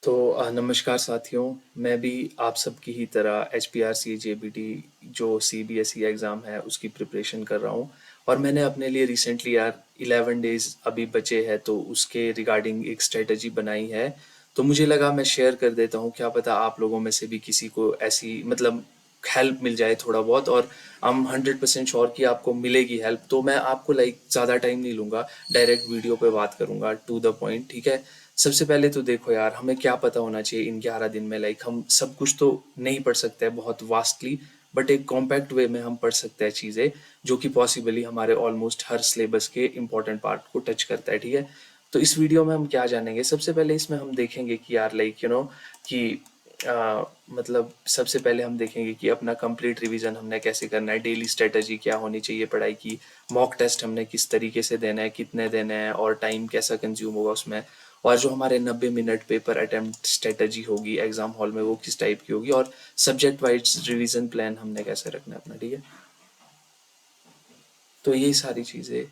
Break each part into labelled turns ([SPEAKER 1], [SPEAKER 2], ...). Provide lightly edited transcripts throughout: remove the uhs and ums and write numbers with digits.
[SPEAKER 1] नमस्कार साथियों। मैं भी आप सबकी ही तरह HPRC JBT जो CBSE एग्ज़ाम है उसकी प्रिपरेशन कर रहा हूँ। और मैंने अपने लिए रिसेंटली यार 11 डेज़ अभी बचे हैं तो उसके रिगार्डिंग एक स्ट्रेटजी बनाई है। तो मुझे लगा मैं शेयर कर देता हूँ, क्या पता आप लोगों में से भी किसी को ऐसी मतलब हेल्प मिल जाए थोड़ा बहुत। और I'm 100% श्योर कि आपको मिलेगी हेल्प। तो मैं आपको ज़्यादा टाइम नहीं लूँगा, डायरेक्ट वीडियो पे बात करूँगा, टू द पॉइंट, ठीक है। सबसे पहले तो देखो यार, हमें क्या पता होना चाहिए इन 11 दिन में। हम सब कुछ तो नहीं पढ़ सकते हैं बहुत वास्टली, बट एक कॉम्पैक्ट वे में हम पढ़ सकते हैं चीज़ें जो कि पॉसिबली हमारे ऑलमोस्ट हर सिलेबस के इंपॉर्टेंट पार्ट को टच करता है, ठीक है। तो इस वीडियो में हम क्या जानेंगे, सबसे पहले इसमें हम देखेंगे कि यार कि सबसे पहले हम देखेंगे कि अपना कंप्लीट रिवीजन हमने कैसे करना है, डेली स्ट्रेटजी क्या होनी चाहिए पढ़ाई की, मॉक टेस्ट हमने किस तरीके से देना है, कितने देने हैं और टाइम कैसा कंज्यूम होगा उसमें, और जो हमारे 90 मिनट पेपर अटेम्प्ट स्ट्रेटजी होगी एग्जाम हॉल में वो किस टाइप की होगी, और सब्जेक्ट वाइज रिवीजन प्लान हमने कैसे रखना है अपना, ठीक है। तो ये सारी चीज़ें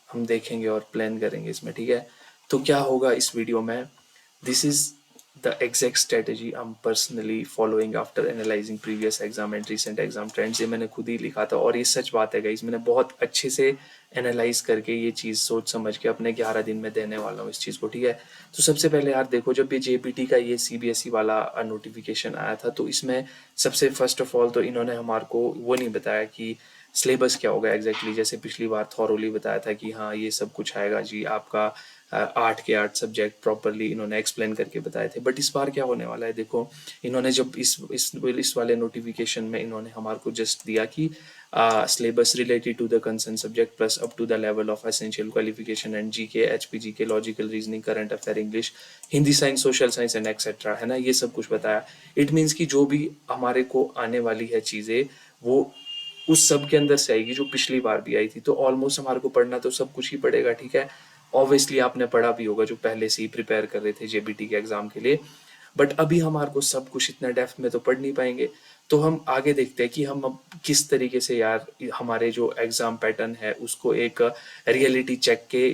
[SPEAKER 1] हम देखेंगे और प्लान करेंगे इसमें, ठीक है। तो क्या होगा इस वीडियो में, this is the exact strategy I am personally following after analysing previous exam and recent exam trends. ये मैंने खुद ही लिखा था और ये सच बात है गाइस, मैंने बहुत अच्छे से एनालाइज करके ये चीज़ सोच समझ के अपने 11 दिन में देने वाला हूँ इस चीज़ को, ठीक है। तो सबसे पहले यार देखो, जब ये JPT का ये CBSE वाला नोटिफिकेशन आया था तो इसमें सबसे फर्स्ट ऑफ ऑल तो इन्होंने हमारे को वो नहीं बताया कि सिलेबस क्या होगा एग्जैक्टली। जैसे पिछली बार थॉरोली बताया था कि हाँ ये सब कुछ आएगा जी आपका, 8 के 8 सब्जेक्ट प्रॉपरली इन्होंने एक्सप्लेन करके बताए थे। बट इस बार क्या होने वाला है देखो, इन्होंने जब इस वाले नोटिफिकेशन में इन्होंने हमारे को जस्ट दिया कि syllabus related to the concern subject plus up to the level of essential qualification and GK HPGK logical reasoning current affair English Hindi science social science and etcetera, है ना, ये सब कुछ बताया। इट मीन्स कि जो भी हमारे को आने वाली है चीज़ें वो उस सब के अंदर से आएगी जो पिछली बार भी आई थी। तो ऑलमोस्ट हमारे को पढ़ना तो सब कुछ ही पड़ेगा, ठीक है। ऑब्वियसली आपने पढ़ा भी होगा जो पहले से ही प्रिपेयर कर रहे थे JBT के एग्जाम के लिए। बट अभी हमारे को सब कुछ इतना डेप्थ में तो पढ़ नहीं पाएंगे। तो हम आगे देखते हैं कि हम अब किस तरीके से यार हमारे जो एग्जाम पैटर्न है उसको एक रियलिटी चेक के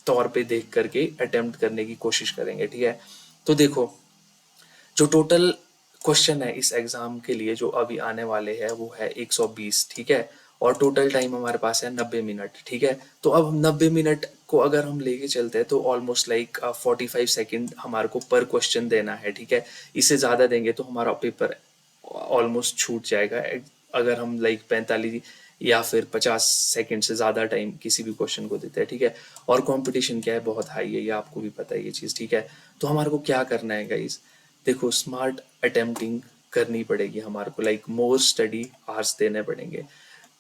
[SPEAKER 1] तौर पे देख करके अटेम्प्ट करने की कोशिश करेंगे, ठीक है। तो देखो, जो टोटल क्वेश्चन है इस एग्जाम के लिए जो अभी आने वाले हैं वो है 120, ठीक है। और टोटल टाइम हमारे पास है 90 मिनट, ठीक है। तो अब हम 90 मिनट को अगर हम लेके चलते हैं तो ऑलमोस्ट 45 सेकेंड हमारे को पर क्वेश्चन देना है, ठीक है। इससे ज़्यादा देंगे तो हमारा पेपर ऑलमोस्ट छूट जाएगा। अगर हम 45 या फिर 50 सेकेंड से ज़्यादा टाइम किसी भी क्वेश्चन को देते हैं, ठीक है। और कंपटीशन क्या है, बहुत हाई है, ये आपको भी पता है ये चीज़, ठीक है। तो हमारे को क्या करना है गाइस, देखो स्मार्ट अटेम्प्टिंग करनी पड़ेगी हमारे को, मोर स्टडी आवर्स देने पड़ेंगे।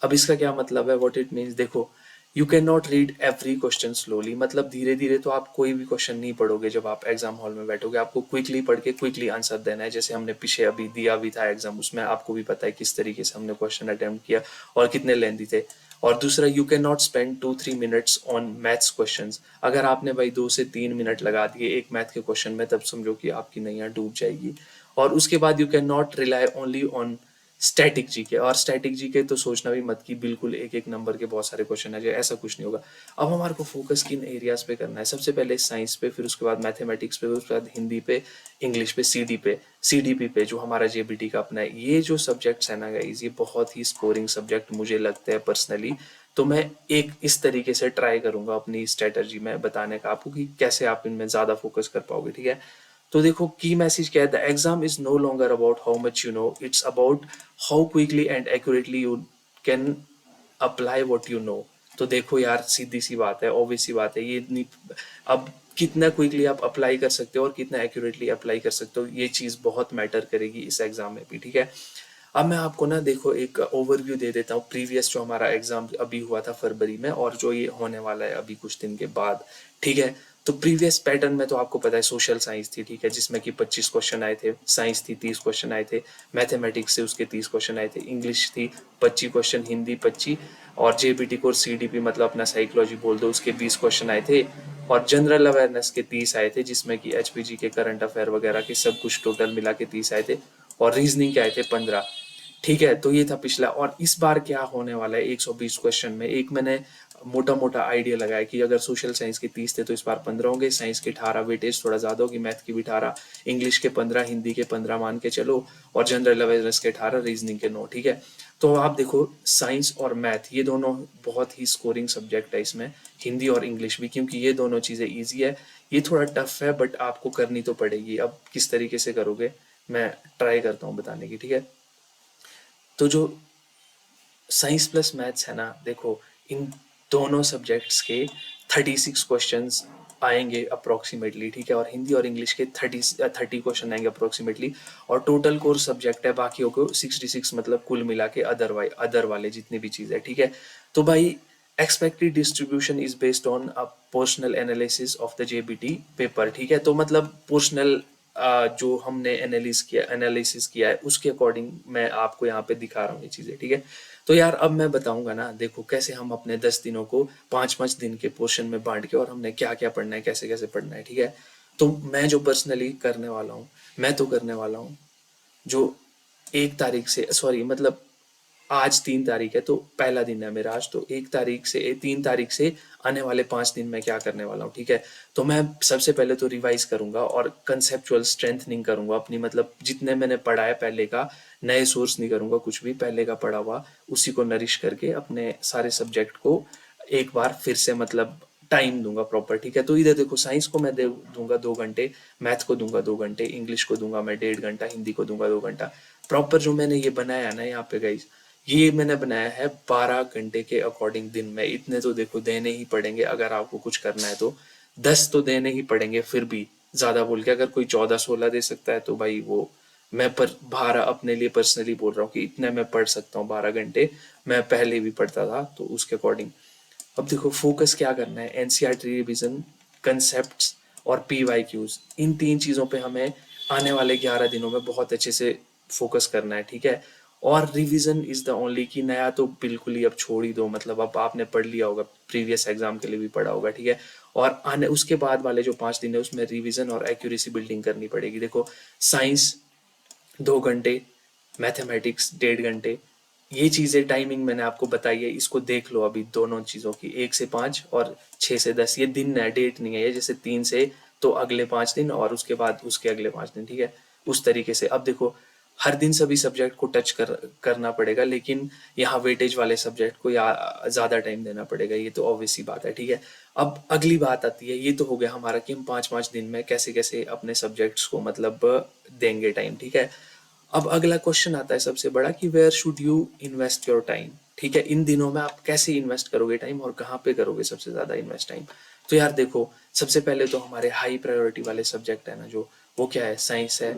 [SPEAKER 1] अब इसका क्या मतलब है, व्हाट इट मीन्स, देखो you can not read every question slowly, मतलब धीरे धीरे तो आप कोई भी क्वेश्चन नहीं पढ़ोगे। जब आप एग्जाम हॉल में बैठोगे आपको क्विकली पढ़ के क्विकली आंसर देना है। जैसे हमने पीछे अभी दिया भी था एग्जाम, उसमें आपको भी पता है किस तरीके से हमने क्वेश्चन अटेम्प्ट किया और कितने लेंथी थे। और दूसरा, you can not spend 2-3 minutes on maths questions. अगर आपने भाई 2 से 3 मिनट लगा दिए एक मैथ के क्वेश्चन में, तब समझो कि आपकी नैया डूब जाएगी। और उसके बाद you can not rely only on static GK. और स्टैटिक जीके तो सोचना भी मत कि बिल्कुल एक एक नंबर के बहुत सारे क्वेश्चन है, जो ऐसा कुछ नहीं होगा। अब हमारे को फोकस किन एरियाज पे करना है, सबसे पहले साइंस पे, फिर उसके बाद मैथमेटिक्स पे, उसके बाद हिंदी पे, इंग्लिश पे, CDP पे जो हमारा JBT का अपना है। ये जो सब्जेक्ट्स है ना गाइज, ये बहुत ही स्कोरिंग सब्जेक्ट मुझे लगता है पर्सनली। तो मैं एक इस तरीके से ट्राई करूंगा अपनी स्ट्रेटजी में बताने का आपको कि कैसे आप इनमें ज्यादा फोकस कर पाओगे, ठीक है। तो देखो की मैसेज क्या है, the exam is no longer about how much you know, it's about how quickly and accurately you can apply what you know. तो देखो यार, सीधी सी बात है, ऑब्वियस सी बात है, ये इतनी अब कितना क्विकली आप अप्लाई कर सकते हो और कितना एक्यूरेटली अप्लाई कर सकते हो, ये चीज़ बहुत मैटर करेगी इस एग्जाम में भी, ठीक है। अब मैं आपको ना देखो एक ओवरव्यू दे देता हूँ प्रीवियस जो हमारा एग्जाम अभी हुआ था फरवरी में और जो ये होने वाला है अभी कुछ दिन के बाद, ठीक है। तो प्रीवियस पैटर्न में तो आपको पता है सोशल साइंस थी, ठीक है, जिसमें कि 25 क्वेश्चन आए थे, साइंस थी 30 क्वेश्चन आए थे, मैथमेटिक्स से उसके 30 क्वेश्चन आए थे, इंग्लिश थी 25 क्वेश्चन, हिंदी 25, और JBT को CDP मतलब अपना साइकोलॉजी बोल दो उसके 20 क्वेश्चन आए थे, और जनरल अवेयरनेस के 30 आए थे, जिसमें कि HPG के करंट अफेयर वगैरह के सब कुछ टोटल मिला के 30 आए थे, और रीजनिंग के आए थे 15, ठीक है। तो ये था पिछला। और इस बार क्या होने वाला है 120 क्वेश्चन में, एक मैंने मोटा मोटा आइडिया लगाया कि अगर सोशल साइंस के 30 थे तो इस बार 15 होंगे, साइंस के 18, वेटेज थोड़ा ज़्यादा होगी, मैथ की भी 18, इंग्लिश के 15, हिंदी के 15 मान के चलो, और जनरल अवेयरनेस के 18, रीजनिंग के 9, ठीक है। तो आप देखो साइंस और मैथ ये दोनों बहुत ही स्कोरिंग सब्जेक्ट है इसमें, हिंदी और इंग्लिश भी, क्योंकि ये दोनों चीज़ें ईजी है। ये थोड़ा टफ है बट आपको करनी तो पड़ेगी। अब किस तरीके से करोगे मैं ट्राई करता हूँ बताने की, ठीक है। तो जो साइंस प्लस मैथ्स है ना, देखो इन दोनों सब्जेक्ट्स के 36 क्वेश्चंस आएंगे अप्रोक्सीमेटली, ठीक है, और हिंदी और इंग्लिश के 30 क्वेश्चन आएंगे अप्रोक्सीमेटली, और टोटल कोर्स सब्जेक्ट है बाकियों को 66, मतलब कुल मिला के अदर वाले जितनी भी चीज़ है, ठीक है। तो भाई expected distribution is based on a पोर्शनल analysis of the JBT paper, ठीक है। तो मतलब पोर्शनल जो हमने एनालिसिस किया है उसके अकॉर्डिंग मैं आपको यहाँ पे दिखा रहा हूँ ये चीज़ें, ठीक है। तो यार अब मैं बताऊंगा ना, देखो कैसे हम अपने 10 दिनों को 5-5 दिन के पोर्शन में बांट के, और हमने क्या क्या पढ़ना है, कैसे कैसे पढ़ना है, ठीक है। तो मैं जो पर्सनली करने वाला हूँ, मैं तो करने वाला हूँ जो 1 तारीख से, सॉरी मतलब आज 3 तारीख है तो पहला दिन है मेरा आज, तो 1 तारीख से 3 तारीख से आने वाले 5 दिन में क्या करने वाला हूँ, ठीक है। तो मैं सबसे पहले तो रिवाइज करूंगा और कंसेप्चुअल स्ट्रेंथनिंग करूंगा अपनी, मतलब जितने मैंने पढ़ा है पहले का, नए सोर्स नहीं करूंगा कुछ भी, पहले का पढ़ा हुआ उसी को नरिश करके अपने सारे सब्जेक्ट को एक बार फिर से मतलब टाइम दूंगा प्रॉपर, ठीक है। तो इधर देखो साइंस को मैं दे दूंगा 2 घंटे, मैथ को दूंगा 2 घंटे, इंग्लिश को दूंगा मैं 1.5 घंटा, हिंदी को दूंगा 2 घंटा। प्रॉपर जो मैंने ये बनाया है ना यहाँ पे गाइस, ये मैंने बनाया है 12 घंटे के अकॉर्डिंग दिन में। इतने तो देखो देने ही पड़ेंगे अगर आपको कुछ करना है तो, 10 तो देने ही पड़ेंगे फिर भी, ज्यादा बोल के। अगर कोई 14-16 दे सकता है तो भाई वो, मैं पर 12 अपने लिए पर्सनली बोल रहा हूँ कि इतने मैं पढ़ सकता हूँ 12 घंटे, मैं पहले भी पढ़ता था तो उसके अकॉर्डिंग। अब देखो फोकस क्या करना है, एनसीईआरटी रिवीजन, कंसेप्ट्स और पीवाईक्यूज, इन 3 चीजों पे हमें आने वाले 11 दिनों में बहुत अच्छे से फोकस करना है, ठीक है। और रिवीजन इज द ओनली, कि नया तो बिल्कुल ही अब छोड़ ही दो, मतलब अब आपने पढ़ लिया होगा, प्रीवियस एग्जाम के लिए भी पढ़ा होगा, ठीक है। और आने उसके बाद वाले जो 5 दिन है उसमें रिवीजन और एक्यूरेसी बिल्डिंग करनी पड़ेगी। देखो साइंस 2 घंटे, मैथमेटिक्स 1.5 घंटे, ये चीज़ें टाइमिंग मैंने आपको बताई है, इसको देख लो अभी दोनों चीज़ों की, 1 से 5 और 6 से 10, ये दिन है, डेट नहीं है ये, जैसे 3 से तो अगले 5 दिन और उसके बाद उसके अगले 5 दिन, ठीक है। उस तरीके से अब देखो हर दिन सभी सब्जेक्ट को टच करना पड़ेगा, लेकिन यहाँ वेटेज वाले सब्जेक्ट को या ज़्यादा टाइम देना पड़ेगा, ये तो ऑब्वियस सी बात है, ठीक है। अब अगली बात आती है, ये तो हो गया हमारा कि हम 5-5 दिन में कैसे कैसे अपने सब्जेक्ट्स को मतलब देंगे टाइम, ठीक है। अब अगला क्वेश्चन आता है सबसे बड़ा कि where should you invest your time, ठीक है। इन दिनों में आप कैसे इन्वेस्ट करोगे टाइम और कहाँ पे करोगे सबसे ज्यादा इन्वेस्ट टाइम। तो यार देखो सबसे पहले तो हमारे हाई प्रायोरिटी वाले सब्जेक्ट है ना जो, वो क्या है, साइंस है,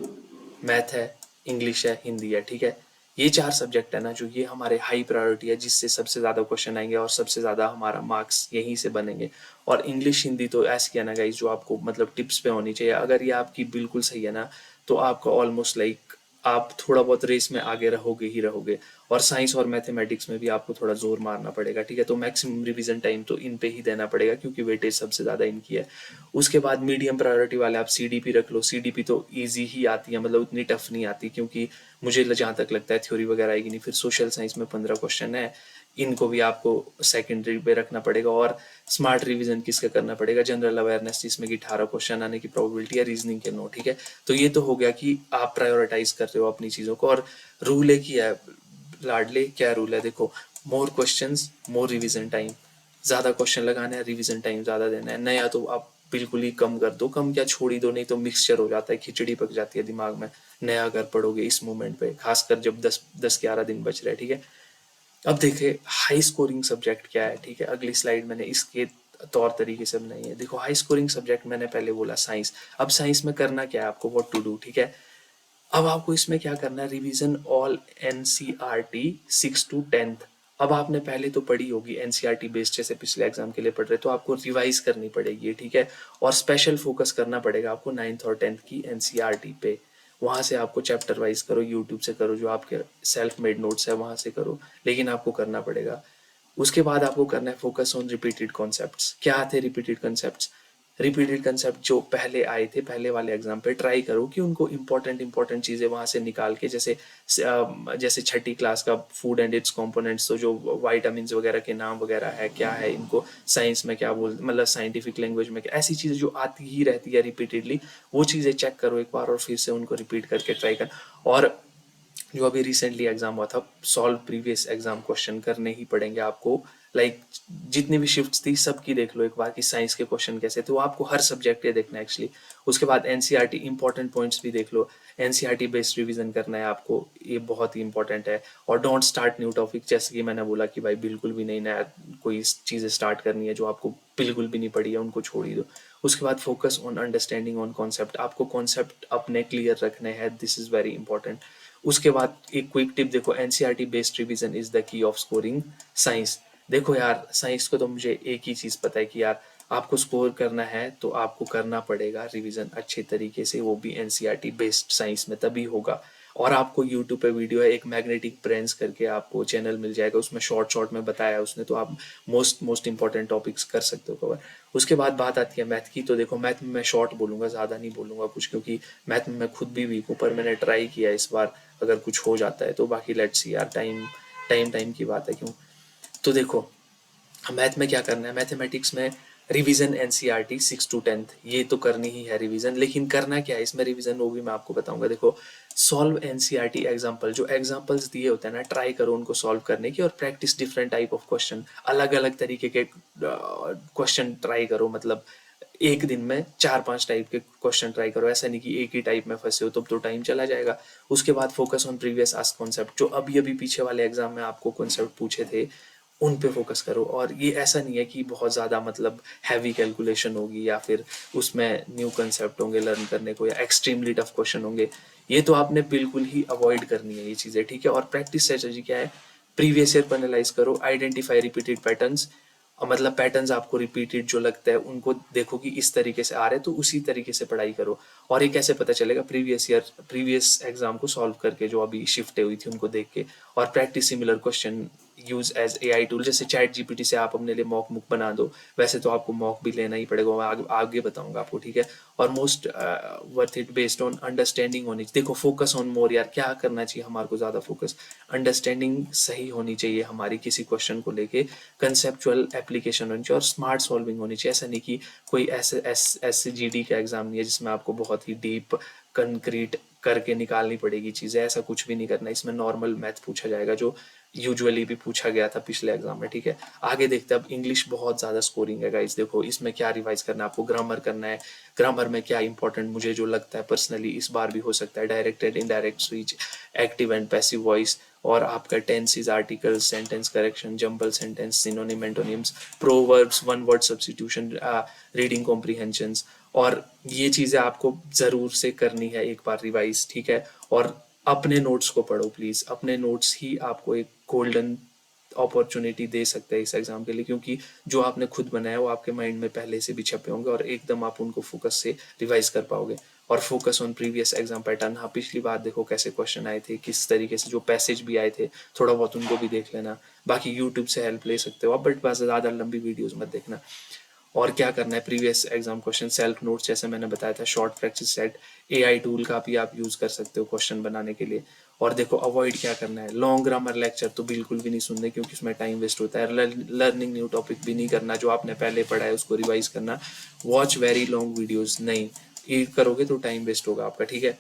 [SPEAKER 1] मैथ है, इंग्लिश है, हिंदी है, ठीक है। ये 4 सब्जेक्ट है ना जो, ये हमारे हाई प्रायोरिटी है, जिससे सबसे ज्यादा क्वेश्चन आएंगे और सबसे ज्यादा हमारा मार्क्स यहीं से बनेंगे। और इंग्लिश हिंदी तो ऐसी है ना गाइस जो आपको मतलब टिप्स पे होनी चाहिए, अगर ये आपकी बिल्कुल सही है ना तो आपका ऑलमोस्ट लाइक आप थोड़ा बहुत रेस में आगे रहोगे ही रहोगे। और साइंस और मैथमेटिक्स में भी आपको थोड़ा जोर मारना पड़ेगा, ठीक है। तो मैक्सिमम रिवीजन टाइम तो इन पे ही देना पड़ेगा क्योंकि वेटेज सबसे ज्यादा इनकी है। उसके बाद मीडियम प्रायोरिटी वाले आप सीडीपी रख लो, सीडीपी तो इजी ही आती है, मतलब उतनी टफ नहीं आती, क्योंकि मुझे जहाँ तक लगता है थ्योरी वगैरह आएगी नहीं। फिर सोशल साइंस में 15 क्वेश्चन है, इनको भी आपको सेकेंडरी पे रखना पड़ेगा। और स्मार्ट रिवीजन किसका करना पड़ेगा, जनरल अवेयरनेस, जिसमें कि 18 क्वेश्चन आने की प्रोबेबिलिटी है, रीजनिंग के 9, ठीक है। तो ये तो हो गया कि आप प्रायोरिटाइज कर रहे हो अपनी चीजों को। और रूल एक ही है लाडले, क्या रूल है देखो, मोर क्वेश्चंस मोर रिवीजन टाइम, ज्यादा क्वेश्चन लगाना है, रिवीजन टाइम ज्यादा देना है। नया तो आप बिल्कुल ही कम कर दो, कम क्या छोड़ ही दो, नहीं तो मिक्सचर हो जाता है, खिचड़ी पक जाती है दिमाग में नया अगर पढ़ोगे इस मोमेंट पे, खासकर जब 10-11 दिन बच रहे, ठीक है। अब देखिए हाई स्कोरिंग सब्जेक्ट क्या है, ठीक है। अगली स्लाइड मैंने इसके तौर तरीके से बनाई है। देखो हाई स्कोरिंग सब्जेक्ट मैंने पहले बोला साइंस। अब साइंस में करना क्या है आपको, व्हाट टू डू, ठीक है। अब आपको इसमें क्या करना है, revision all NCERT 6 to 10th। अब आपने पहले तो पढ़ी होगी एनसीईआरटी बेस्ड, जैसे पिछले एग्जाम के लिए पढ़ रहे, तो आपको रिवाइज करनी पड़ेगी, ठीक है। और स्पेशल फोकस करना पड़ेगा आपको 9th और 10th की एनसीईआरटी पे। वहां से आपको चैप्टर वाइज करो, यूट्यूब से करो, जो आपके सेल्फ मेड नोट्स है वहां से करो, लेकिन आपको करना पड़ेगा। उसके बाद आपको करना है फोकस ऑन रिपीटेड कॉन्सेप्ट्स। क्या आते हैं रिपीटेड कॉन्सेप्ट्स, रिपीटेड कंसेप्ट जो पहले आए थे पहले वाले एग्जाम पे ट्राई करो कि उनको इंपॉर्टेंट चीज़ें वहाँ से निकाल के, जैसे छठी क्लास का फूड एंड इट्स कंपोनेंट्स, तो जो वाइटामिन वगैरह के नाम वगैरह है क्या है, इनको साइंस में क्या बोल, मतलब साइंटिफिक लैंग्वेज में क्या, ऐसी चीज़ें जो आती ही रहती है रिपीटेडली, वो चीज़ें चेक करो एक बार और फिर से उनको रिपीट करके ट्राई कर। और जो अभी रिसेंटली एग्जाम हुआ था, सॉल्व प्रीवियस एग्जाम क्वेश्चन करने ही पड़ेंगे आपको। लाइक जितनी भी शिफ्ट्स थी सबकी देख लो एक बार कि साइंस के क्वेश्चन कैसे थे, वो आपको हर सब्जेक्ट के देखना है एक्चुअली। उसके बाद एनसीईआरटी इंपॉर्टेंट पॉइंट्स भी देख लो, एनसीईआरटी बेस्ड रिवीजन करना है आपको, ये बहुत ही इंपॉर्टेंट है। और डोंट स्टार्ट न्यू टॉपिक, जैसे कि मैंने बोला कि भाई बिल्कुल भी नहीं नया कोई चीज़ें स्टार्ट करनी है जो आपको बिल्कुल भी नहीं पड़ी है, उनको छोड़ ही दो। उसके बाद focus on understanding on concept, आपको कॉन्सेप्ट अपने क्लियर रखने हैं, दिस इज़ वेरी इंपॉर्टेंट। उसके बाद एक क्विक टिप देखो, NCERT based revision is the key of scoring science. देखो यार, साइंस को तो मुझे एक ही चीज़ पता है कि यार आपको स्कोर करना है तो आपको करना पड़ेगा रिवीजन अच्छे तरीके से, वो भी एनसीईआरटी बेस्ड साइंस में, तभी होगा। और आपको यूट्यूब पे वीडियो है एक मैग्नेटिक ब्रेन्स करके, आपको चैनल मिल जाएगा, उसमें शॉर्ट शॉर्ट में बताया है उसने, तो आप मोस्ट इंपॉर्टेंट टॉपिक्स कर सकते हो कवर। उसके बाद बात आती है मैथ की, तो देखो मैथ में मैं शॉर्ट बोलूँगा, ज़्यादा नहीं बोलूँगा कुछ, क्योंकि मैथ में मैं खुद भी वीक हूँ, पर मैंने ट्राई किया इस बार, अगर कुछ हो जाता है तो। बाकी लेट्स सी यार, टाइम टाइम टाइम की बात है क्यों। तो देखो मैथ में क्या करना है, मैथमेटिक्स में रिवीजन एनसीईआरटी 6 to 10 ये तो करनी ही है रिवीजन, लेकिन करना क्या है इसमें रिवीजन, वो भी मैं आपको बताऊंगा। देखो सॉल्व एनसीईआरटी एग्जांपल, जो एग्जांपल्स दिए होते हैं ना, ट्राई करो उनको सॉल्व करने की, और practice different type of question, अलग अलग तरीके के क्वेश्चन ट्राई करो। मतलब एक दिन में 4-5 टाइप के क्वेश्चन ट्राई करो, ऐसा नहीं कि एक ही टाइप में फंसे हो, तब तो टाइम चला जाएगा। उसके बाद focus on previous ask concept, जो अभी अभी पीछे वाले एग्जाम में आपको कॉन्सेप्ट पूछे थे उन पे फोकस करो। और ये ऐसा नहीं है कि बहुत ज़्यादा मतलब हैवी कैलकुलेशन होगी, या फिर उसमें न्यू कंसेप्ट होंगे लर्न करने को, या एक्सट्रीमली टफ क्वेश्चन होंगे, ये तो आपने बिल्कुल ही अवॉइड करनी है ये चीज़ें, ठीक है। और प्रैक्टिस स्ट्रेटजी क्या है, प्रीवियस ईयर को एनालाइज करो, आइडेंटिफाई रिपीटेड पैटर्न्स, मतलब पैटर्न्स आपको रिपीटेड जो लगता है उनको देखो कि इस तरीके से आ रहे हैं, तो उसी तरीके से पढ़ाई करो। और ये कैसे पता चलेगा, प्रीवियस एग्जाम को सॉल्व करके, जो अभी शिफ्टें हुई थी उनको देख के, और practice similar question, use as AI tool, जैसे चैट जीपीटी से आप अपने लिए मॉक बुक बना दो, वैसे तो आपको मॉक भी लेना ही पड़ेगा, मैं आगे बताऊंगा आपको, ठीक है। और most worth it based on understanding होनी चाहिए। देखो फोकस ऑन मोर, यार क्या करना चाहिए हमारे को, ज़्यादा फोकस, अंडरस्टैंडिंग सही होनी चाहिए हमारी किसी क्वेश्चन को लेके, कंसेप्चुअल एप्लीकेशन होनी चाहिए, और स्मार्ट सॉल्विंग होनी चाहिए। ऐसा नहीं कि कोई ऐसे जीडी का एग्जाम नहीं है जिसमें आपको बहुत ही डीप कंक्रीट करके निकालनी पड़ेगी चीज़ें, ऐसा कुछ भी नहीं करना। इसमें नॉर्मल मैथ पूछा जाएगा जो यूजुअली भी पूछा गया था पिछले एग्जाम में, ठीक है। आगे देखते हैं, अब इंग्लिश बहुत ज़्यादा स्कोरिंग है गाइस। देखो इसमें क्या रिवाइज करना है आपको, ग्रामर करना है। ग्रामर में क्या इंपॉर्टेंट मुझे जो लगता है पर्सनली, इस बार भी हो सकता है, direct and indirect speech, active and passive voice, और आपका tenses, articles, sentence correction, jumble sentence, synonym, antonyms, proverbs, one word substitution, reading comprehensions. और ये चीज़ें आपको ज़रूर से करनी है एक बार रिवाइज, ठीक है। और अपने नोट्स को पढ़ो प्लीज़, अपने नोट्स ही आपको एक गोल्डन अपॉर्चुनिटी दे सकते हैं इस एग्जाम के लिए, क्योंकि जो आपने खुद बनाया वो आपके माइंड में पहले से भी छपे होंगे, और एकदम आप उनको फोकस से रिवाइज कर पाओगे। और focus on previous exam pattern, हाँ पिछली बार देखो कैसे क्वेश्चन आए थे, किस तरीके से जो पैसेज भी आए थे, थोड़ा बहुत उनको भी देख लेना। बाकी यूट्यूब से हेल्प ले सकते हो आप, बट बस ज़्यादा लंबी वीडियोज़ मत देखना। और क्या करना है, previous exam question, self notes जैसे मैंने बताया था, short practice set, AI tool का भी आप यूज़ कर सकते हो क्वेश्चन बनाने के लिए। और देखो अवॉइड क्या करना है, लॉन्ग ग्रामर लेक्चर तो बिल्कुल भी नहीं सुनने, क्योंकि उसमें टाइम वेस्ट होता है। लर्निंग न्यू टॉपिक भी नहीं करना, जो आपने पहले पढ़ा है उसको रिवाइज करना। वॉच वेरी लॉन्ग वीडियोज नहीं, ये करोगे तो टाइम वेस्ट होगा आपका, ठीक है।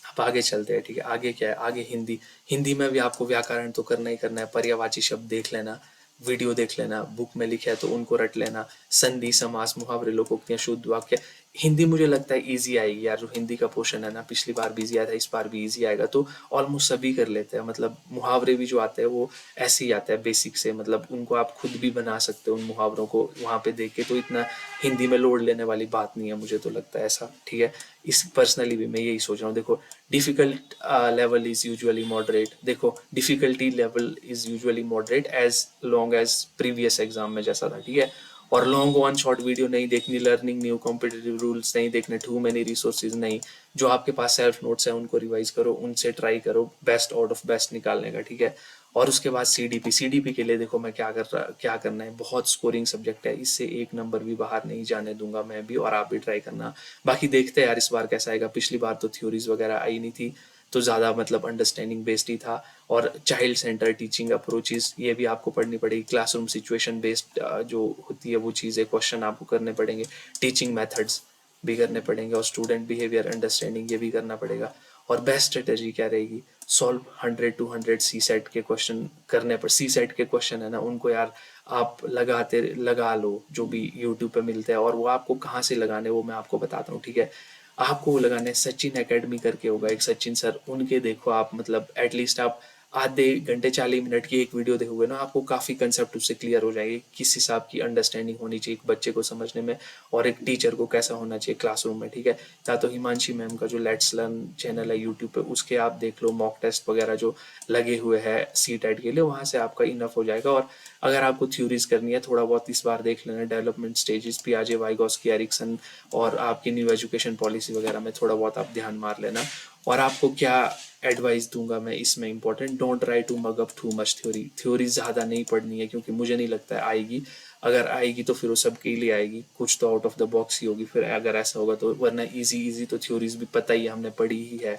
[SPEAKER 1] अब आगे चलते हैं, ठीक है। आगे क्या है, आगे हिंदी। हिंदी में भी आपको व्याकरण तो करना ही करना है, पर्यायवाची शब्द देख लेना, वीडियो देख लेना, बुक में लिखा है तो उनको रट लेना, संधि, समास, मुहावरे, लोकोक्तियां, शुद्ध वाक्य। हिंदी मुझे लगता है इजी आएगी यार, जो हिंदी का पोर्शन है ना, पिछली बार भी इजी आया था, इस बार भी इजी आएगा, तो ऑलमोस्ट सभी कर लेते हैं। मतलब मुहावरे भी जो आते हैं वो ऐसे ही आता है बेसिक से, मतलब उनको आप खुद भी बना सकते हो उन मुहावरों को वहाँ पे देख के, तो इतना हिंदी में लोड लेने वाली बात नहीं है, मुझे तो लगता है ऐसा, ठीक है। इस पर्सनली भी मैं यही सोच रहा हूँ। देखो difficult level is usually moderate, देखो difficulty level is usually moderate as long as previous exam में जैसा था, ठीक है। और लॉन्ग वन शॉट वीडियो नहीं देखनी, लर्निंग न्यू कॉम्पिटिटिव रूल्स नहीं देखने, टू मेनी रिसोर्सेज नहीं। जो आपके पास सेल्फ नोट्स है उनको रिवाइज करो, उनसे ट्राई करो बेस्ट आउट ऑफ बेस्ट निकालने का, ठीक है। और उसके बाद सीडीपी के लिए देखो मैं क्या करना है, बहुत स्कोरिंग सब्जेक्ट है, इससे एक नंबर भी बाहर नहीं जाने दूंगा मैं भी, और आप भी ट्राई करना। बाकी देखते हैं यार इस बार कैसा आएगा, पिछली बार तो थ्योरीज वगैरह आई नहीं थी, तो ज़्यादा मतलब अंडरस्टैंडिंग बेस्ड ही था। और चाइल्ड सेंटर टीचिंग अप्रोचेस ये भी आपको पढ़नी पड़ेगी, क्लासरूम सिचुएशन बेस्ड जो होती है वो चीज़ें, क्वेश्चन आपको करने पड़ेंगे, टीचिंग मेथड्स भी करने पड़ेंगे, और स्टूडेंट बिहेवियर अंडरस्टैंडिंग ये भी करना पड़ेगा। और बेस्ट स्ट्रेटेजी क्या रहेगी, सॉल्व 100 to 100 सी सेट के क्वेश्चन करने पर, सी सेट के क्वेश्चन है ना उनको यार आप लगा लो जो भी यूट्यूब पे मिलते हैं, और वो आपको कहाँ से लगाने वो मैं आपको बताता हूँ, ठीक है। आपको वो लगाने सचिन एकेडमी करके होगा एक, सचिन सर, उनके देखो आप, मतलब एटलीस्ट आप आधे घंटे 40 मिनट की एक वीडियो देखोगे ना, आपको काफ़ी कंसेप्ट उससे क्लियर हो जाएगी, किस हिसाब की अंडरस्टैंडिंग होनी चाहिए एक बच्चे को समझने में, और एक टीचर को कैसा होना चाहिए क्लासरूम में, ठीक है। या तो हिमांशी मैम का जो लेट्स लर्न चैनल है यूट्यूब पे, उसके आप देख लो मॉक टेस्ट वगैरह जो लगे हुए हैं सी टेट के लिए, वहाँ से आपका इनफ हो जाएगा। और अगर आपको थ्योरीज करनी है थोड़ा बहुत इस बार देख लेना, डेवलपमेंट स्टेजेस, पियाजे, वाइगॉस्की, एरिक्सन, और आपकी न्यू एजुकेशन पॉलिसी वगैरह में थोड़ा बहुत आप ध्यान मार लेना। और आपको क्या एडवाइस दूंगा मैं इसमें important, don't try to mug up too much theory ज़्यादा नहीं पढ़नी है, क्योंकि मुझे नहीं लगता है आएगी, अगर आएगी तो फिर वो सबके लिए आएगी, कुछ तो आउट ऑफ द बॉक्स ही होगी फिर अगर ऐसा होगा तो, वरना इजी इजी तो थ्योरीज भी पता ही है, हमने पढ़ी ही है।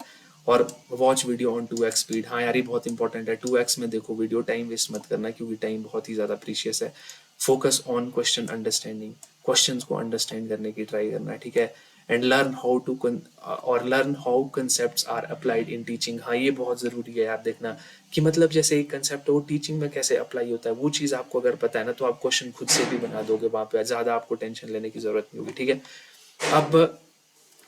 [SPEAKER 1] और watch video on 2x speed, हाँ यार ये बहुत इंपॉर्टेंट है, 2x में देखो वीडियो, टाइम वेस्ट मत करना क्योंकि टाइम बहुत ही ज़्यादा प्रीशियस है। Focus on question understanding, question को अंडरस्टैंड करने की ट्राई करना है, ठीक है। And learn how concept are applied in teaching, हाँ ये बहुत ज़रूरी है यार देखना, कि मतलब जैसे एक कंसेप्ट वो टीचिंग में कैसे अप्लाई होता है, वो चीज़ आपको अगर पता है ना तो आप क्वेश्चन खुद से भी बना दोगे, वहाँ पे ज़्यादा आपको टेंशन लेने की ज़रूरत नहीं होगी, ठीक है। अब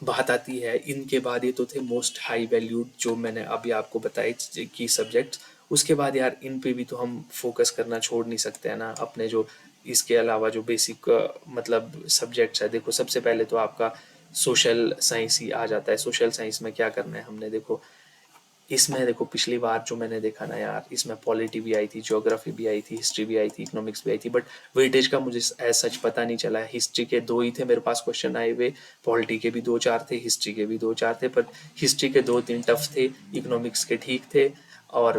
[SPEAKER 1] बात आती है इनके बाद, ये तो थे मोस्ट हाई वैल्यूड जो मैंने अभी आपको बताए कि सब्जेक्ट्स, उसके बाद यार इन पे भी तो हम फोकस करना छोड़ नहीं सकते हैं ना अपने जो, इसके अलावा जो बेसिक मतलब सब्जेक्ट्स है, देखो सबसे पहले तो आपका सोशल साइंस ही आ जाता है। सोशल साइंस में क्या करना है हमने, देखो इसमें देखो पिछली बार जो मैंने देखा ना यार, इसमें पॉलिटी भी आई थी, ज्योग्राफी भी आई थी, हिस्ट्री भी आई थी, इकोनॉमिक्स भी आई थी, बट वेटेज का मुझे एज सच पता नहीं चला है। हिस्ट्री के 2 ही थे मेरे पास क्वेश्चन आए हुए, पॉलिटी के भी 2-4 थे, हिस्ट्री के भी 2-4 थे, पर हिस्ट्री के 2-3 टफ थे, इकोनॉमिक्स के ठीक थे, और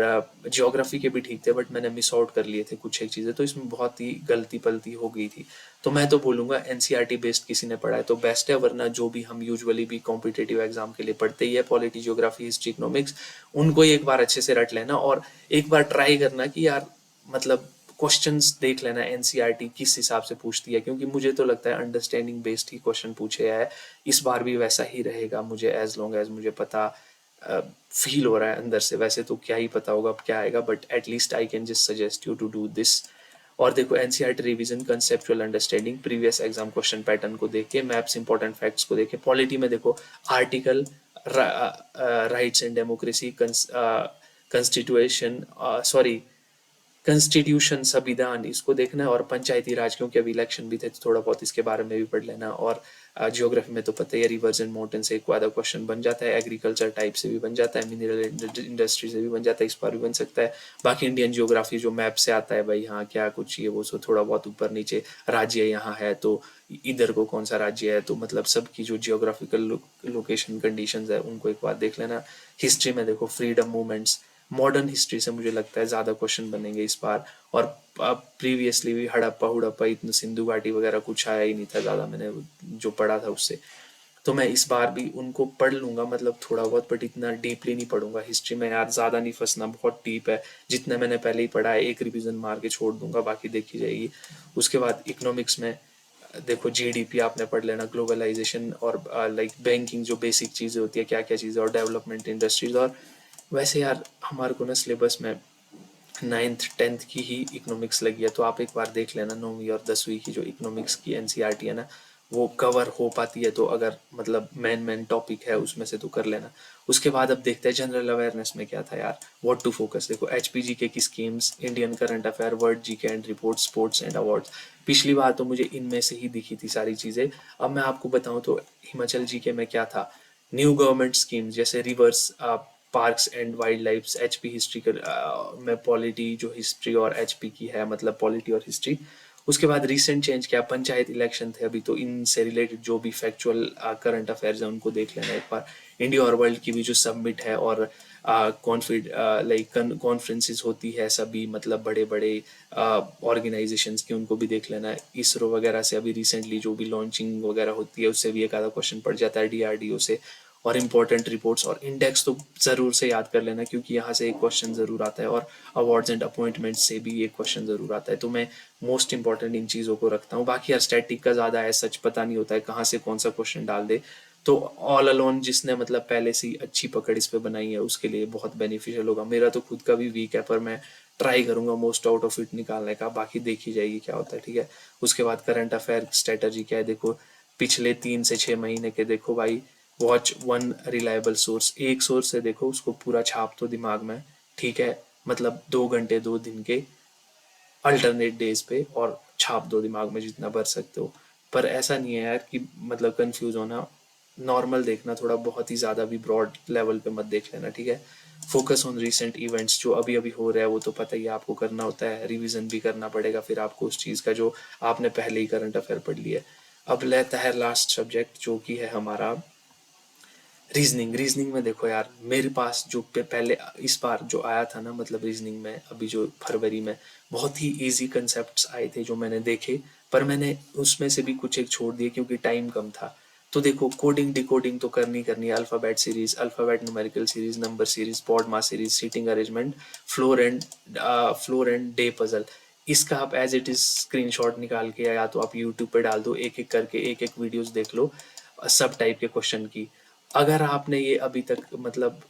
[SPEAKER 1] ज्योग्राफी के भी ठीक थे, बट मैंने मिस आउट कर लिए थे कुछ एक चीज़ें, तो इसमें बहुत ही गलती पलती हो गई थी। तो मैं तो बोलूँगा एनसीईआरटी बेस्ड किसी ने पढ़ा है तो बेस्ट है, वरना जो भी हम यूजुअली भी कॉम्पिटेटिव एग्जाम के लिए पढ़ते ही है, पॉलिटी, ज्योग्राफी, हिस्ट्री, इकोनॉमिक्स, उनको ही एक बार अच्छे से रट लेना, और एक बार ट्राई करना कि यार मतलब क्वेश्चंस देख लेना एनसीईआरटी किस हिसाब से पूछती है, क्योंकि मुझे तो लगता है अंडरस्टैंडिंग बेस्ड ही क्वेश्चन पूछे है, इस बार भी वैसा ही रहेगा, मुझे एज लॉन्ग एज मुझे पता फील हो रहा है अंदर से। वैसे तो क्या ही पता होगा अब क्या आएगा, but at least I can just suggest you to do this. और देखो NCERT revision, conceptual understanding, previous exam question pattern को देख के, मैप्स, इंपॉर्टेंट फैक्ट्स को देख के, पॉलिटी में देखो article, rights and democracy, constitution, sorry constitution, संविधान, इसको देखना है, और पंचायती राज क्योंकि अभी इलेक्शन भी थे तो थोड़ा बहुत इसके बारे में भी पढ़ लेना। और ज्योग्राफी में तो पता ही है, रिवर्स एंड माउंटेन से एक आधा क्वेश्चन बन जाता है, एग्रीकल्चर टाइप से भी बन जाता है, मिनरल इंडस्ट्री से भी बन जाता है, इस बार भी बन सकता है। बाकी इंडियन ज्योग्राफी जो मैप से आता है भाई, हाँ क्या कुछ ये वो, सो थोड़ा बहुत ऊपर नीचे राज्य यहाँ है तो इधर को कौन सा राज्य है, तो मतलब सबकी जो जियोग्राफिकल लोकेशन कंडीशंस है उनको एक बार देख लेना। हिस्ट्री में देखो फ्रीडम मूवमेंट्स, मॉडर्न हिस्ट्री से मुझे लगता है ज़्यादा क्वेश्चन बनेंगे इस बार, और प्रीवियसली भी हड़प्पा हुड़प्पा इतना सिंधु घाटी वगैरह कुछ आया ही नहीं था ज़्यादा, मैंने जो पढ़ा था उससे, तो मैं इस बार भी उनको पढ़ लूँगा, मतलब थोड़ा बहुत, बट इतना डीपली नहीं पढ़ूंगा। हिस्ट्री में यार ज़्यादा नहीं फंसना, बहुत डीप है, जितना मैंने पहले ही पढ़ा है एक रिवीजन मार के छोड़ दूंगा, बाकी देखी जाएगी। उसके बाद इकोनॉमिक्स में देखो जीडीपी आपने पढ़ लेना, ग्लोबलाइजेशन और लाइक बैंकिंग जो बेसिक चीज़ें होती है क्या क्या चीज़ें, और डेवलपमेंट इंडस्ट्रीज। और वैसे यार हमारे को ना सिलेबस में 9th 10th की ही इकोनॉमिक्स लगी है, तो आप एक बार देख लेना 9वीं और 10वीं की जो इकोनॉमिक्स की एनसीईआरटी है ना, वो कवर हो पाती है तो, अगर मतलब मेन टॉपिक है उसमें से तो कर लेना। उसके बाद अब देखते हैं जनरल अवेयरनेस में क्या था यार, व्हाट टू फोकस, देखो एचपीजीके की schemes, Indian current affair, world GK and report, sports and awards. पिछली बार तो मुझे इनमें से ही दिखी थी सारी चीज़ें। अब मैं आपको बताऊं तो हिमाचल जीके में क्या था, न्यू गवर्नमेंट स्कीम्स जैसे reverse, parks and wild life, HP history में पॉलिटी जो हिस्ट्री और एचपी की है, मतलब पॉलिटी और हिस्ट्री, उसके बाद रिसेंट चेंज क्या, पंचायत इलेक्शन थे अभी, तो इनसे रिलेटेड जो भी फैक्चुअल करंट अफेयर्स हैं उनको देख लेना एक बार। इंडिया और वर्ल्ड की भी जो सबमिट है और कॉन्फ्रेंसेस होती है सभी, मतलब बड़े बड़े ऑर्गेनाइजेशंस की, उनको भी देख लेना है। इसरो वगैरह से अभी रिसेंटली जो भी लॉन्चिंग वगैरह होती है उससे भी एक आधा क्वेश्चन पड़ जाता है, डीआरडीओ से। और इम्पोर्टेंट रिपोर्ट्स और इंडेक्स तो ज़रूर से याद कर लेना, क्योंकि यहाँ से एक क्वेश्चन ज़रूर आता है, और अवार्ड्स एंड अपॉइंटमेंट्स से भी एक क्वेश्चन ज़रूर आता है। तो मैं मोस्ट इंपॉर्टेंट इन चीज़ों को रखता हूँ। बाकी यार स्टैटिक का ज़्यादा है, सच पता नहीं होता है कहाँ से कौन सा क्वेश्चन डाल दे। तो ऑल अलोन जिसने मतलब पहले से ही अच्छी पकड़ इस पे बनाई है उसके लिए बहुत बेनिफिशियल होगा। मेरा तो खुद का भी वीक है, पर मैं ट्राई करूंगा मोस्ट आउट ऑफ इट निकालने का, बाकी देखी जाएगी क्या होता है, ठीक है। उसके बाद करंट अफेयर स्ट्रेटजी क्या है, देखो पिछले 3 से 6 महीने के देखो भाई। वॉच वन रिलायबल सोर्स, एक सोर्स से देखो, उसको पूरा छाप दो दिमाग में, ठीक है। मतलब 2 घंटे 2 दिन के अल्टरनेट डेज पे, और छाप दो दिमाग में जितना भर सकते हो। पर ऐसा नहीं है यार कि मतलब कंफ्यूज होना, नॉर्मल देखना थोड़ा, बहुत ही ज़्यादा भी ब्रॉड लेवल पे मत देख लेना, ठीक है। फोकस ऑन रीसेंट इवेंट्स, जो अभी अभी हो रहा है वो तो पता ही है आपको, करना होता है, रिवीजन भी करना पड़ेगा फिर आपको उस चीज़ का जो आपने पहले ही करंट अफेयर पढ़ लिया है। अब लेता है लास्ट सब्जेक्ट जो कि है हमारा रीजनिंग। रीजनिंग में देखो यार, मेरे पास जो पहले इस बार जो आया था ना, मतलब रीजनिंग में अभी जो फरवरी में, बहुत ही इजी कंसेप्ट्स आए थे जो मैंने देखे, पर मैंने उसमें से भी कुछ एक छोड़ दिए क्योंकि टाइम कम था। तो देखो कोडिंग डिकोडिंग तो करनी करनी है, alphabet series, alphabet numerical series, number series, पॉड मास series, seating arrangement, floor and day puzzle. इसका आप एज इट इज स्क्रीनशॉट निकाल के या तो आप यूट्यूब पे डाल दो, एक एक करके एक एक वीडियोस देख लो सब टाइप के क्वेश्चन की। अगर आपने ये अभी तक मतलब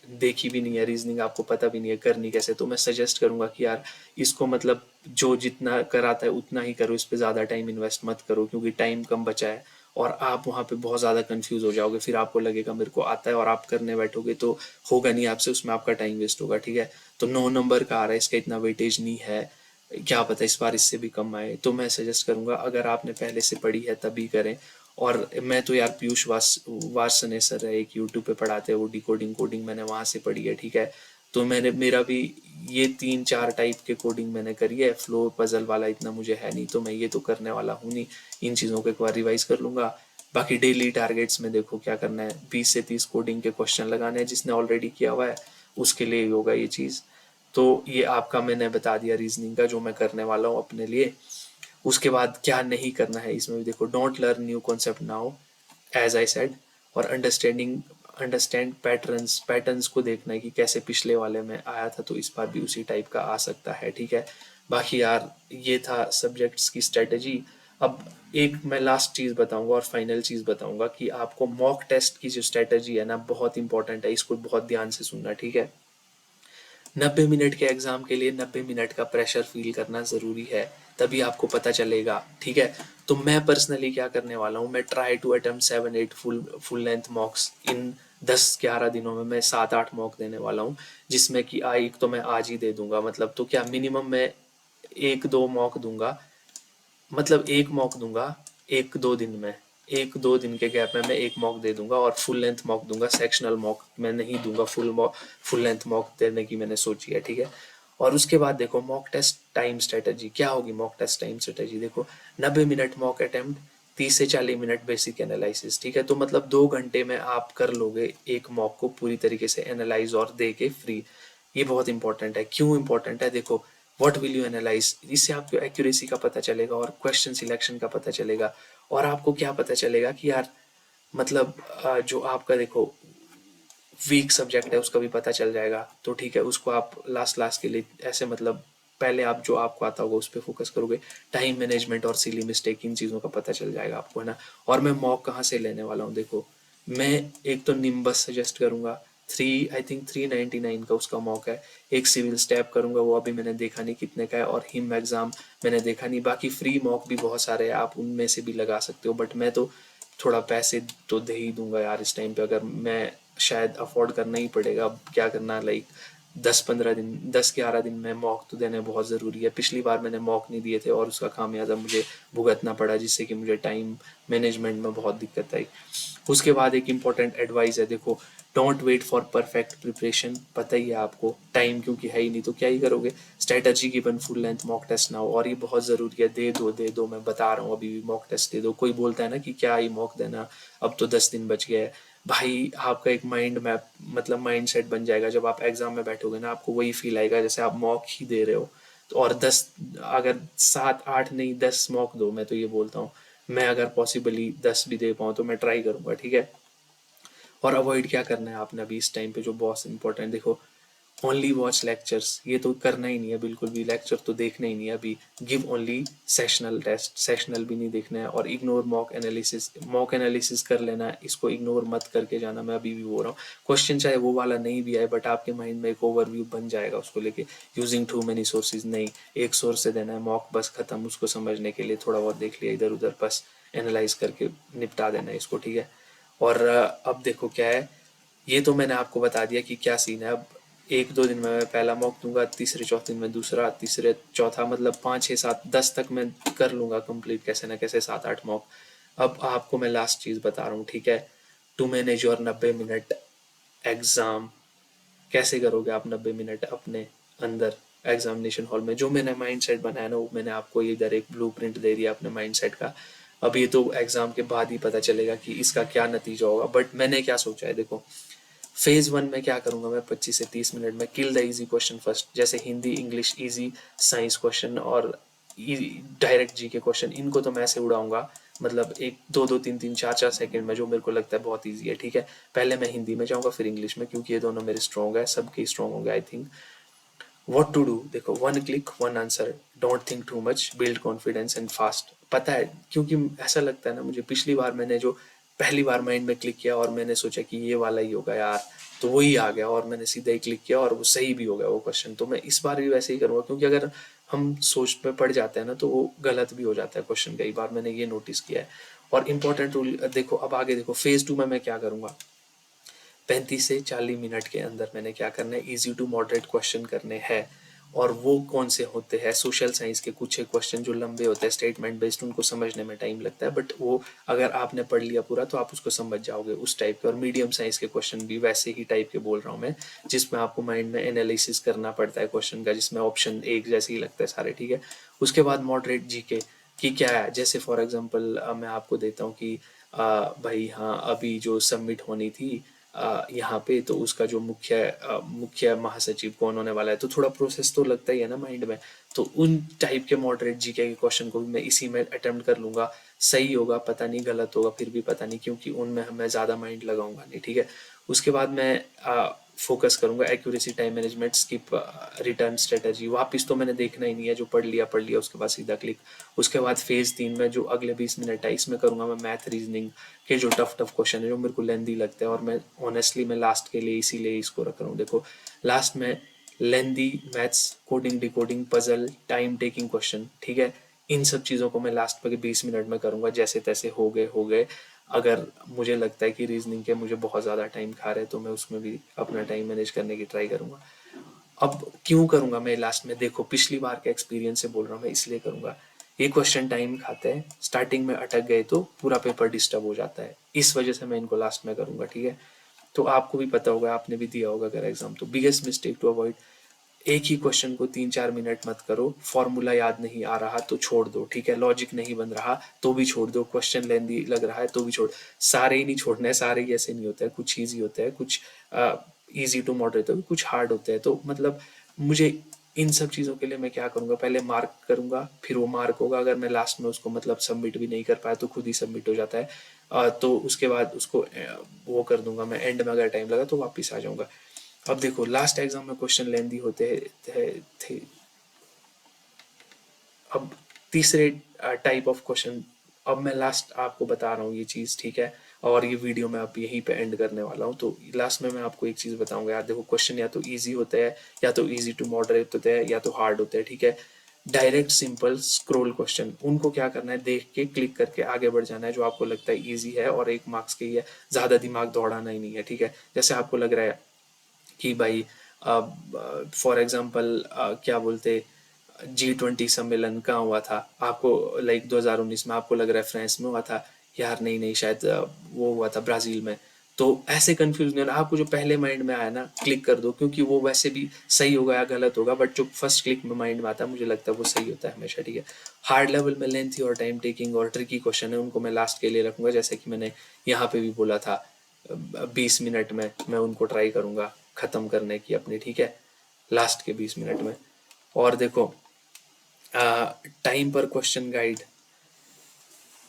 [SPEAKER 1] देखी भी नहीं है रीजनिंग, आपको पता भी नहीं है करनी कैसे, तो मैं सजेस्ट करूंगा कि यार इसको मतलब जो जितना कराता है उतना ही करो, इस पे ज़्यादा टाइम इन्वेस्ट मत करो, क्योंकि टाइम कम बचा है और आप वहाँ पे बहुत ज़्यादा कंफ्यूज हो जाओगे। फिर आपको लगेगा मेरे को आता है और आप करने बैठोगे तो होगा नहीं आपसे, उसमें आपका टाइम वेस्ट होगा, ठीक है। तो 9 नंबर का आ रहा है, इसका इतना वेटेज नहीं है, क्या पता इस बार इससे भी कम आए। तो मैं सजेस्ट करूंगा अगर आपने पहले से पढ़ी है तभी करें। और मैं तो यार पीयूष वार्सने सर है, एक यूट्यूब पे पढ़ाते हैं वो, डिकोडिंग कोडिंग मैंने वहां से पढ़ी है, ठीक है। तो मैंने मेरा भी ये 3 4 टाइप के कोडिंग मैंने करी है, फ्लो पजल वाला इतना मुझे है नहीं, तो मैं ये तो करने वाला हूँ नहीं। इन चीज़ों को एक बार रिवाइज कर लूंगा। बाकी डेली टारगेट्स में देखो क्या करना है, 20 से 30 कोडिंग के क्वेश्चन लगाने हैं, जिसने ऑलरेडी किया हुआ है उसके लिए ही होगा ये चीज़। तो ये आपका मैंने बता दिया रीजनिंग का जो मैं करने वाला हूँ अपने लिए। उसके बाद क्या नहीं करना है इसमें भी देखो, don't learn new concept now as I said, और अंडरस्टैंड पैटर्न्स, पैटर्न्स को देखना है कि कैसे पिछले वाले में आया था तो इस बार भी उसी टाइप का आ सकता है, ठीक है। बाकी यार ये था सब्जेक्ट्स की स्ट्रेटजी। अब एक मैं लास्ट चीज़ बताऊंगा और फाइनल चीज़ बताऊंगा कि आपको मॉक टेस्ट की जो स्ट्रेटजी है ना, बहुत इंपॉर्टेंट है, इसको बहुत ध्यान से सुनना, ठीक है। 90 मिनट के एग्जाम के लिए 90 मिनट का प्रेशर फील करना जरूरी है, तभी आपको पता चलेगा, ठीक है। तो मैं पर्सनली क्या करने वाला हूँ, मैं try to attempt 7 8 full length mocks in 10 11 दिनों में। मैं 7 8 मॉक देने वाला हूँ, जिसमें कि एक तो मैं आज ही दे दूंगा, मतलब तो क्या मिनिमम मैं 1 2 मॉक दूंगा, मतलब एक मॉक दूंगा 1 2 दिन में, 1 2 दिन के गैप में मैं एक मॉक दे दूंगा, और फुल लेंथ मॉक दूंगा, सेक्शनल मॉक मैं नहीं दूंगा, फुल लेंथ मॉक देने की मैंने सोची है, ठीक है। और उसके बाद देखो मॉक टेस्ट टाइम स्ट्रेटजी क्या होगी, मॉक टेस्ट टाइम स्ट्रेटजी देखो, 90 मिनट मॉक अटेम्प्ट, 30 से 40 मिनट बेसिक एनालिसिस, ठीक है। तो मतलब 2 घंटे में आप कर लोगे एक मॉक को पूरी तरीके से एनालाइज और दे के फ्री। ये बहुत इंपॉर्टेंट है, क्यों इंपॉर्टेंट है देखो, व्हाट विल यू एनालाइज, इससे आपको एक्यूरेसी का पता चलेगा और क्वेश्चन सिलेक्शन का पता चलेगा। और आपको क्या पता चलेगा कि यार मतलब जो आपका देखो वीक सब्जेक्ट है उसका भी पता चल जाएगा, तो ठीक है, उसको आप लास्ट लास्ट के लिए ऐसे मतलब पहले आप जो आपको आता होगा उस पर फोकस करोगे। टाइम मैनेजमेंट और सिली मिस्टेक, इन चीज़ों का पता चल जाएगा आपको, है ना। और मैं मॉक कहाँ से लेने वाला हूँ देखो, मैं एक तो निम्बस सजेस्ट करूंगा, 399 का उसका मॉक है। एक सिविल स्टेप करूंगा, वो अभी मैंने देखा नहीं कितने का है, और हिम एग्जाम मैंने देखा नहीं। बाकी फ्री मॉक भी बहुत सारे हैं, आप उनमें से भी लगा सकते हो, बट मैं तो थोड़ा पैसे तो दे ही दूंगा यार इस टाइम पे, अगर मैं शायद अफोर्ड करना ही पड़ेगा, अब क्या करना, लाइक 10-15 दिन 10-11 दिन में मॉक तो देने बहुत ज़रूरी है। पिछली बार मैंने मॉक नहीं दिए थे और उसका खामियाजा मुझे भुगतना पड़ा, जिससे कि मुझे टाइम मैनेजमेंट में बहुत दिक्कत आई। उसके बाद एक इम्पॉर्टेंट एडवाइस है, देखो don't wait for perfect preparation. पता ही है आपको टाइम क्योंकि है ही नहीं, तो क्या ही करोगे। Strategy given full length mock test now, और ये बहुत ज़रूरी है, दे दो, मैं बता रहा हूँ अभी भी मॉक टेस्ट दे दो। कोई बोलता है ना कि क्या ही मॉक देना, अब तो 10 दिन बच गए। भाई आपका एक माइंड मैप मतलब माइंड सेट बन जाएगा, जब आप एग्जाम में बैठोगे ना आपको वही फील आएगा जैसे आप मॉक ही दे रहे हो। तो और 10, अगर 7-8 नहीं 10 मॉक दो, मैं तो ये बोलता हूँ। मैं अगर पॉसिबली 10 भी दे पाऊँ तो मैं ट्राई करूंगा, ठीक है। और अवॉइड क्या करना है आपने अभी इस टाइम पे जो बहुत इंपॉर्टेंट, देखो ओनली वॉच लेक्चर्स, ये तो करना ही नहीं है बिल्कुल भी, लेक्चर तो देखना ही नहीं है अभी। Give only sectional test, sectional भी नहीं देखना है। और ignore mock analysis, mock analysis कर लेना है, इसको इग्नोर मत करके जाना, मैं अभी भी बोल रहा हूँ। क्वेश्चन चाहे वो वाला नहीं भी आए बट आपके माइंड में एक ओवरव्यू बन जाएगा उसको लेके। यूजिंग टू मेनी सोर्सेज नहीं, एक सोर्स से देना है मॉक, बस खत्म। उसको समझने के लिए थोड़ा बहुत देख लिया इधर उधर, बस एनालाइज करके निपटा देना है इसको, ठीक है। और अब देखो क्या है, ये तो मैंने आपको बता दिया कि क्या सीन है। अब 1-2 दिन में मैं पहला मॉक दूंगा, तीसरे चौथे दिन में दूसरा, तीसरे चौथा, मतलब 5 6 7 10 तक मैं कर लूंगा कंप्लीट कैसे ना कैसे, 7 8 मॉक। अब आपको मैं लास्ट चीज बता रहा हूँ, ठीक है। To manage your 90 minute exam, कैसे करोगे आप 90 मिनट अपने अंदर एग्जामिनेशन हॉल में। जो मैंने माइंड सेट बनाया ना वो मैंने आपको इधर एक ब्लूप्रिंट दे दिया अपने माइंड सेट का। अब ये तो एग्जाम के बाद ही पता चलेगा कि इसका क्या नतीजा होगा, बट मैंने क्या सोचा है, देखो फेज 1 में क्या करूंगा मैं, 25 से 30 मिनट में kill the easy question first, जैसे Hindi English easy, science question और डायरेक्ट जी के क्वेश्चन, इनको तो मैं ऐसे उड़ाऊंगा, मतलब 1 2 2 3 3 4 4 सेकंड में, जो मेरे को लगता है बहुत ईजी है, ठीक है। पहले मैं हिंदी में जाऊंगा फिर इंग्लिश में, क्योंकि ये दोनों मेरे स्ट्रॉन्ग है, सबके स्ट्रॉन्ग होंगे I think. What to do, देखो 1 click 1 answer, don't think too much, build confidence and fast. पता है क्योंकि ऐसा लगता है ना मुझे, पिछली बार मैंने जो पहली बार माइंड में क्लिक किया और मैंने सोचा कि ये वाला ही होगा यार, तो वही आ गया और मैंने सीधा ही क्लिक किया और वो सही भी हो गया वो क्वेश्चन। तो मैं इस बार भी वैसे ही करूंगा, क्योंकि अगर हम सोच में पड़ जाते हैं ना तो वो गलत भी हो जाता है क्वेश्चन, कई बार मैंने ये नोटिस किया है। और इम्पोर्टेंट रूल देखो, अब आगे देखो फेज 2 में मैं क्या करूंगा। 35 से 40 मिनट के अंदर मैंने क्या करना है, इजी टू मॉडरेट क्वेश्चन करने हैं। और वो कौन से होते हैं, सोशल साइंस के कुछ एक क्वेश्चन जो लंबे होते हैं स्टेटमेंट बेस्ड, उनको समझने में टाइम लगता है, बट वो अगर आपने पढ़ लिया पूरा तो आप उसको समझ जाओगे उस टाइप के। और मीडियम साइंस के क्वेश्चन भी वैसे ही टाइप के बोल रहा हूँ मैं, जिसमें आपको माइंड में एनालिसिस करना पड़ता है क्वेश्चन का, जिसमें ऑप्शन एक जैसे ही लगता है सारे, ठीक है। उसके बाद मॉडरेट जीके कि क्या है, जैसे फॉर एग्जांपल मैं आपको देता हूँ कि भाई हाँ अभी जो सबमिट होनी थी यहाँ पे, तो उसका जो मुख्य महासचिव कौन होने वाला है, तो थोड़ा प्रोसेस तो लगता ही है ना माइंड में। तो उन टाइप के मॉडरेट जीके के क्वेश्चन को भी मैं इसी में अटेम्प्ट कर लूंगा। सही होगा पता नहीं, गलत होगा फिर भी पता नहीं, क्योंकि उनमें मैं ज़्यादा माइंड लगाऊंगा नहीं, ठीक है। उसके बाद मैं फोकस करूंगा accuracy, time management, skip, return strategy. वापिस तो मैंने देखना ही नहीं है, जो पढ़ लिया उसके बाद सीधा क्लिक। उसके बाद फेज 3 में जो अगले 20 मिनट है इसमें करूंगा मैं मैथ रीजनिंग के जो टफ टफ क्वेश्चन है, जो मेरे को लेंदी लगता है। और मैं ऑनेस्टली मैं लास्ट के लिए इसीलिए इसको रख रहा हूँ। देखो लास्ट में lengthy maths, coding decoding, puzzle, time taking question, ठीक है। इन सब चीज़ों को मैं लास्ट के 20 मिनट में करूंगा, जैसे तैसे हो गए। अगर मुझे लगता है कि रीजनिंग के मुझे बहुत ज़्यादा टाइम खा रहे हैं तो मैं उसमें भी अपना टाइम मैनेज करने की ट्राई करूंगा। अब क्यों करूंगा मैं लास्ट में, देखो पिछली बार के एक्सपीरियंस से बोल रहा हूँ मैं, इसलिए करूंगा। ये क्वेश्चन टाइम खाते हैं, स्टार्टिंग में अटक गए तो पूरा पेपर डिस्टर्ब हो जाता है, इस वजह से मैं इनको लास्ट में करूंगा, ठीक है। तो आपको भी पता होगा, आपने भी दिया होगा अगर एग्जाम, तो बिगेस्ट मिस्टेक टू अवॉइड, एक ही क्वेश्चन को 3 4 मिनट मत करो। फॉर्मूला याद नहीं आ रहा तो छोड़ दो, ठीक है। लॉजिक नहीं बन रहा तो भी छोड़ दो, क्वेश्चन लेंदी लग रहा है तो भी छोड़। सारे ही नहीं छोड़ना है, सारे ही ऐसे नहीं होता है, कुछ ईजी होता है, कुछ ईजी टू मॉडरेट होता है, कुछ हार्ड होते हैं। तो मतलब मुझे इन सब चीज़ों के लिए मैं क्या करूँगा, पहले मार्क करूँगा, फिर वो मार्क होगा, अगर मैं लास्ट में उसको मतलब सबमिट भी नहीं कर पाया तो खुद ही सबमिट हो जाता है। तो उसके बाद उसको वो कर दूंगा मैं, एंड में अगर टाइम लगा तो वापस आ जाऊंगा। अब देखो लास्ट एग्जाम में क्वेश्चन लेंदी होते थे। अब तीसरे टाइप ऑफ क्वेश्चन, अब मैं लास्ट आपको बता रहा हूँ ये चीज़, ठीक है। और ये वीडियो मैं अब यहीं पे एंड करने वाला हूँ। तो लास्ट में मैं आपको एक चीज़ बताऊंगा यार, देखो क्वेश्चन या तो इजी होते हैं, या तो इजी टू मॉडरेट होते हैं, या तो हार्ड होते हैं, ठीक है। डायरेक्ट सिंपल स्क्रोल क्वेश्चन, उनको क्या करना है, देख के क्लिक करके आगे बढ़ जाना है, जो आपको लगता है इजी है और 1 मार्क्स के ही है, ज़्यादा दिमाग दौड़ाना ही नहीं है, ठीक है। जैसे आपको लग रहा है कि भाई फॉर एग्जांपल क्या बोलते G20 सम्मेलन कहाँ हुआ था आपको, लाइक 2019 में, आपको लग रहा है फ्रांस में हुआ था, यार नहीं नहीं शायद वो हुआ था ब्राजील में। तो ऐसे कंफ्यूज नहीं होना, आपको जो पहले माइंड में आया ना क्लिक कर दो, क्योंकि वो वैसे भी सही होगा या गलत होगा, बट जो फर्स्ट क्लिक में माइंड में आता है मुझे लगता है वो सही होता है हमेशा, ठीक है। हार्ड लेवल में लेंथी और टाइम टेकिंग और ट्रिकी क्वेश्चन है, उनको मैं लास्ट के लिए रखूंगा, जैसे कि मैंने यहाँ पे भी बोला था 20 मिनट में मैं उनको ट्राई करूंगा ख़त्म करने की अपनी, ठीक है, लास्ट के 20 मिनट में। और देखो टाइम पर क्वेश्चन गाइड,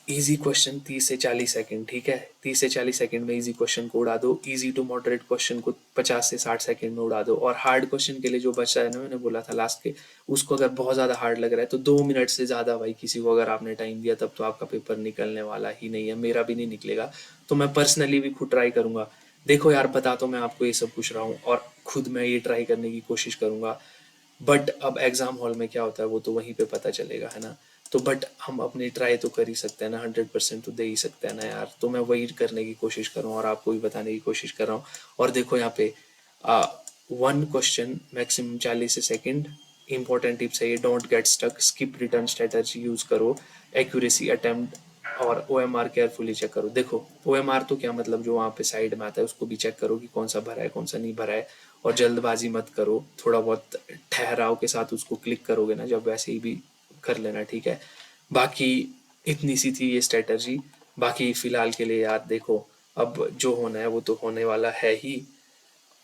[SPEAKER 1] इजी क्वेश्चन 30 से 40 सेकंड, ठीक है, 30 से 40 सेकंड में इजी क्वेश्चन को उड़ा दो, इजी टू मॉडरेट क्वेश्चन को 50 से 60 सेकंड में उड़ा दो, और हार्ड क्वेश्चन के लिए जो बचा है ना, मैंने बोला था लास्ट के, उसको अगर बहुत ज़्यादा हार्ड लग रहा है तो 2 मिनट से ज़्यादा भाई किसी को अगर आपने टाइम दिया तब तो आपका पेपर निकलने वाला ही नहीं है, मेरा भी नहीं निकलेगा। तो मैं पर्सनली भी खुद ट्राई करूंगा। देखो यार, बता तो मैं आपको ये सब पूछ रहा हूँ और खुद मैं ये ट्राई करने की कोशिश करूंगा, बट अब एग्जाम हॉल में क्या होता है वो तो वहीं पे पता चलेगा, है ना। तो बट हम अपनी ट्राई तो कर ही सकते हैं ना, 100% तो दे ही सकते हैं ना यार। तो मैं वही करने की कोशिश कर रहा हूँ और आपको भी बताने की कोशिश कर रहा हूँ। और देखो यहाँ पे one question maximum 40 second, important tips है ये, don't get stuck, skip return strategy use करो, एक्यूरेसी अटेम्प्ट और OMR केयरफुली चेक करो। देखो OMR तो क्या मतलब, जो वहाँ पे साइड में आता है उसको भी चेक करो कि कौन सा भरा है कौन सा नहीं भरा है, और जल्दबाजी मत करो, थोड़ा बहुत ठहराव के साथ उसको क्लिक करोगे ना जब, वैसे ही भी कर लेना, ठीक है। बाकी इतनी सी थी ये स्ट्रेटजी। बाकी फिलहाल के लिए यार देखो, अब जो होना है वो तो होने वाला है ही,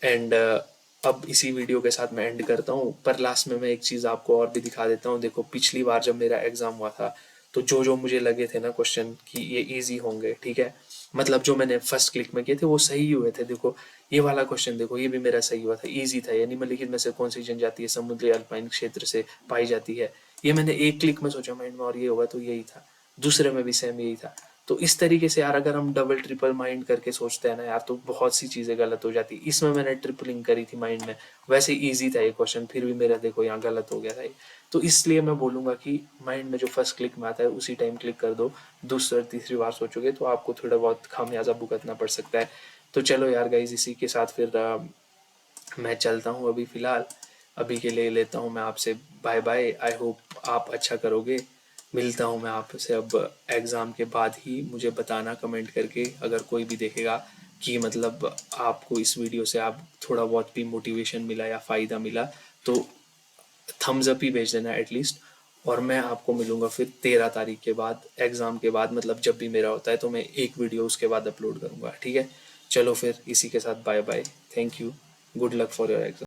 [SPEAKER 1] एंड अब इसी वीडियो के साथ मैं एंड करता हूँ, पर लास्ट में मैं एक चीज़ आपको और भी दिखा देता हूँ। देखो पिछली बार जब मेरा एग्ज़ाम हुआ था तो जो जो मुझे लगे थे ना क्वेश्चन कि ये इजी होंगे, ठीक है, मतलब जो मैंने फर्स्ट क्लिक में किए थे वो सही हुए थे। देखो ये वाला क्वेश्चन देखो, ये भी मेरा सही हुआ था, इजी था। ये निम्नलिखित में से कौन सी जनजाति है समुद्री अल्पाइन क्षेत्र से पाई जाती है, ये मैंने एक क्लिक में सोचा माइंड में और ये होगा, तो यही था। दूसरे में भी सेम यही था। तो इस तरीके से यार अगर हम डबल ट्रिपल माइंड करके सोचते हैं ना यार, तो बहुत सी चीज़ें गलत हो जाती। इसमें मैंने ट्रिपलिंग करी थी माइंड में, वैसे इजी था ये क्वेश्चन, फिर भी मेरा देखो यहाँ गलत हो गया था ये। तो इसलिए मैं बोलूँगा कि माइंड में जो फर्स्ट क्लिक में आता है उसी टाइम क्लिक कर दो। दूसरी तीसरी बार सोचोगे तो आपको थोड़ा बहुत खामियाजा भुगतना पड़ सकता है। तो चलो यार गाइज, इसी के साथ फिर मैं चलता हूँ अभी फ़िलहाल, अभी के लिए लेता हूँ मैं आपसे बाय बाय। आई होप आप अच्छा करोगे। मिलता हूँ मैं आपसे अब एग्ज़ाम के बाद ही। मुझे बताना कमेंट करके अगर कोई भी देखेगा कि मतलब आपको इस वीडियो से आप थोड़ा बहुत भी मोटिवेशन मिला या फ़ायदा मिला, तो थम्स अप ही भेज देना एटलीस्ट। और मैं आपको मिलूँगा फिर 13 तारीख के बाद, एग्ज़ाम के बाद, मतलब जब भी मेरा होता है तो मैं एक वीडियो उसके बाद अपलोड करूँगा, ठीक है। चलो फिर इसी के साथ bye bye, thank you, good luck for your exam.